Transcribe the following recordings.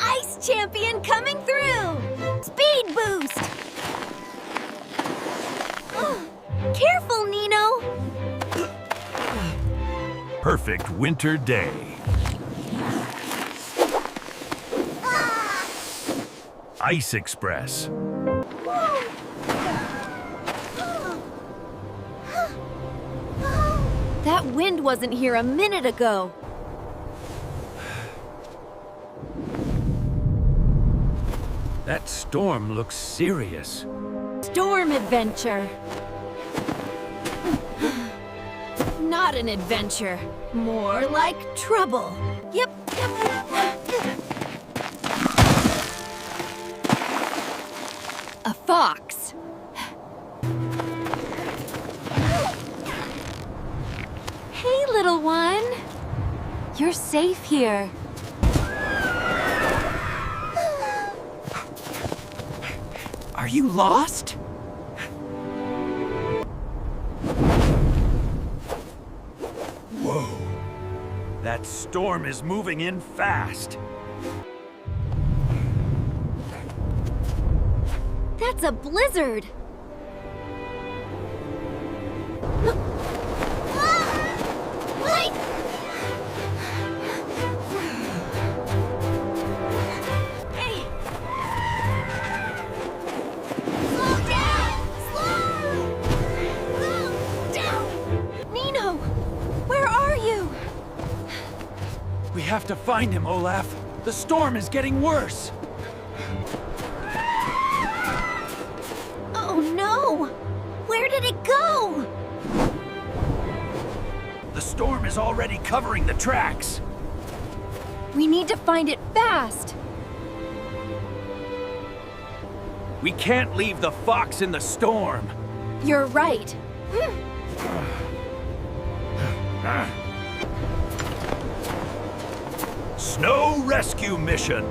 Ice champion coming through! Speed boost! Careful, Nino! Perfect winter day. Ice Express. That wind wasn't here a minute ago. That storm looks serious. Storm adventure. Not an adventure. More like trouble. Yep. A fox. Hey, little one. You're safe here. Are you lost? Whoa. That storm is moving in fast. That's a blizzard. We have to find him, Olaf. The storm is getting worse. Oh no! Where did it go? The storm is already covering the tracks. We need to find it fast. We can't leave the fox in the storm. You're right. Snow rescue mission.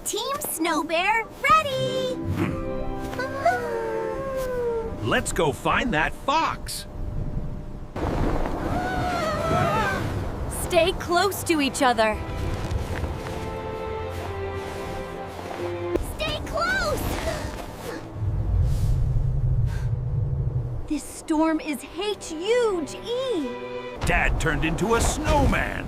Team Snowbear, ready! Let's go find that fox. Stay close to each other. Stay close! This storm is H-huge-E. Dad turned into a snowman.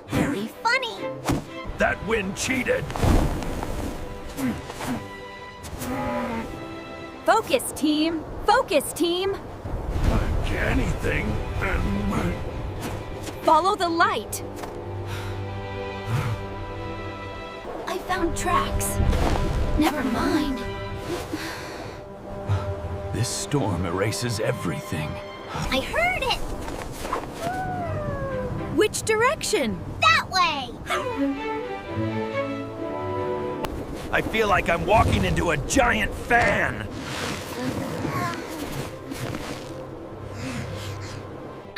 Very funny. That wind cheated. Focus, team. Focus, team. Anything. Follow the light. I found tracks. Never mind. This storm erases everything. I heard it! Which direction? That way! I feel like I'm walking into a giant fan.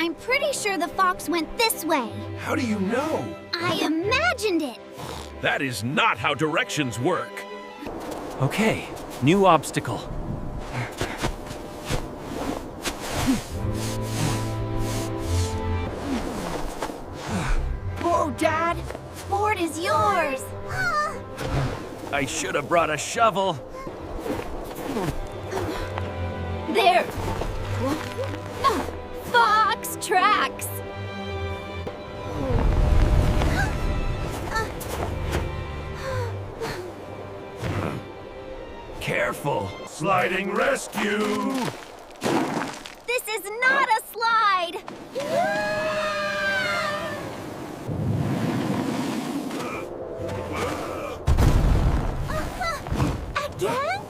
I'm pretty sure the fox went this way. How do you know? I imagined it. That is not how directions work. Okay, new obstacle. Whoa, Dad! Board is yours! I should have brought a shovel. There! Fox tracks! Careful! Sliding rescue! This is not a slide! Again?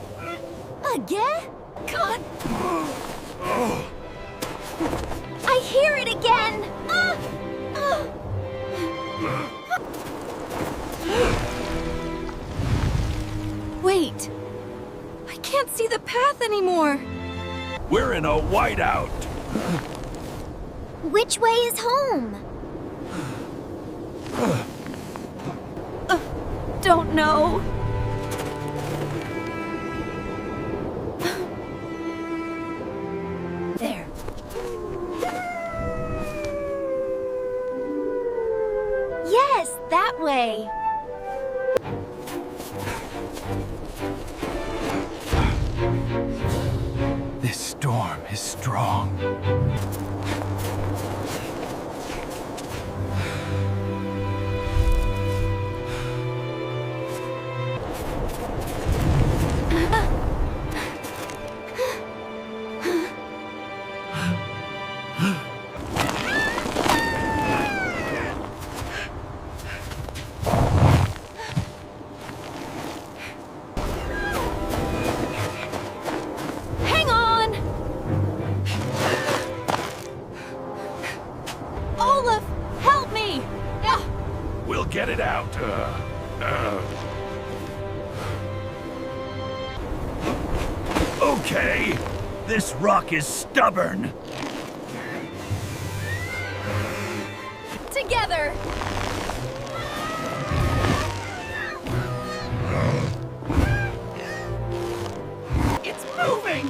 Again? God! I hear it again! Wait! I can't see the path anymore! We're in a whiteout! Which way is home? Don't know. that way. This storm is strong. Hang on! Olaf, help me! We'll get it out. Okay. This rock is stubborn. Together! It's moving.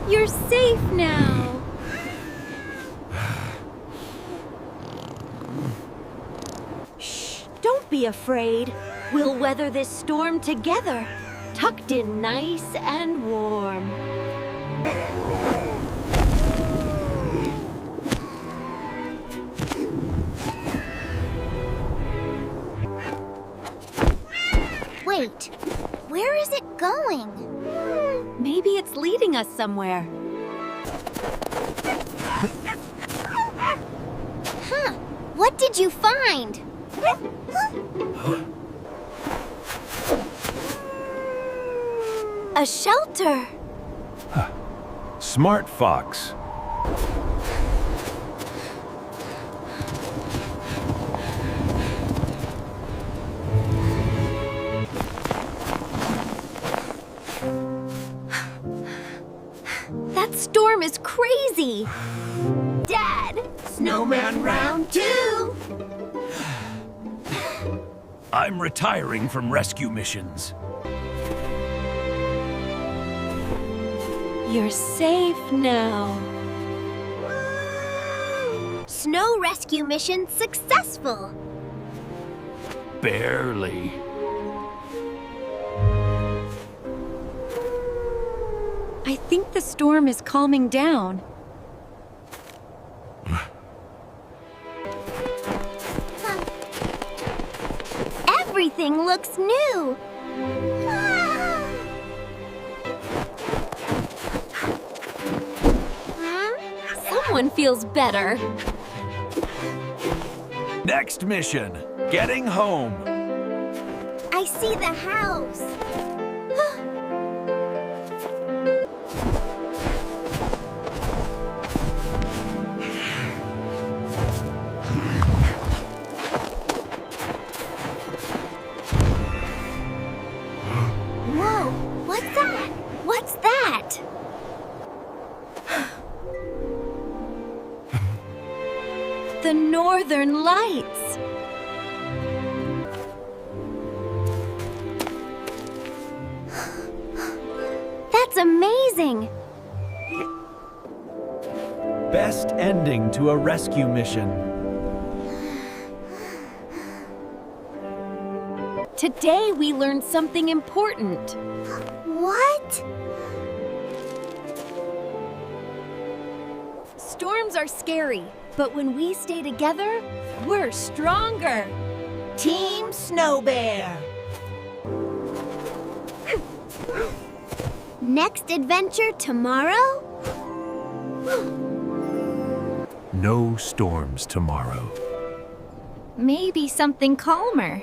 You're safe now. Shh, don't be afraid. We'll weather this storm together, tucked in nice and warm. Wait, where is it going? Maybe it's leading us somewhere. Huh, what did you find? A shelter! Smart fox. That storm is crazy! Dad! Snowman round 2! I'm retiring from rescue missions. You're safe now. Snow rescue mission successful! Barely. I think the storm is calming down. Everything looks new! Someone feels better. Next mission, getting home. I see the house! Whoa, what's that? What's that? The Northern Lights. That's amazing! Best ending to a rescue mission. Today we learned something important. What? Storms are scary, but when we stay together, we're stronger. Team Snowbear! Next adventure tomorrow? No storms tomorrow. Maybe something calmer.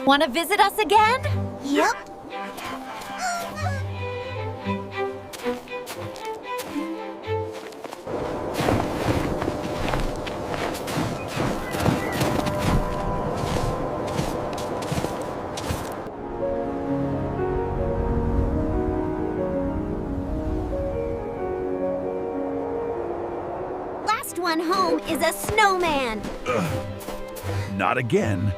Want to visit us again? Yep. first one home is a snowman. Not again.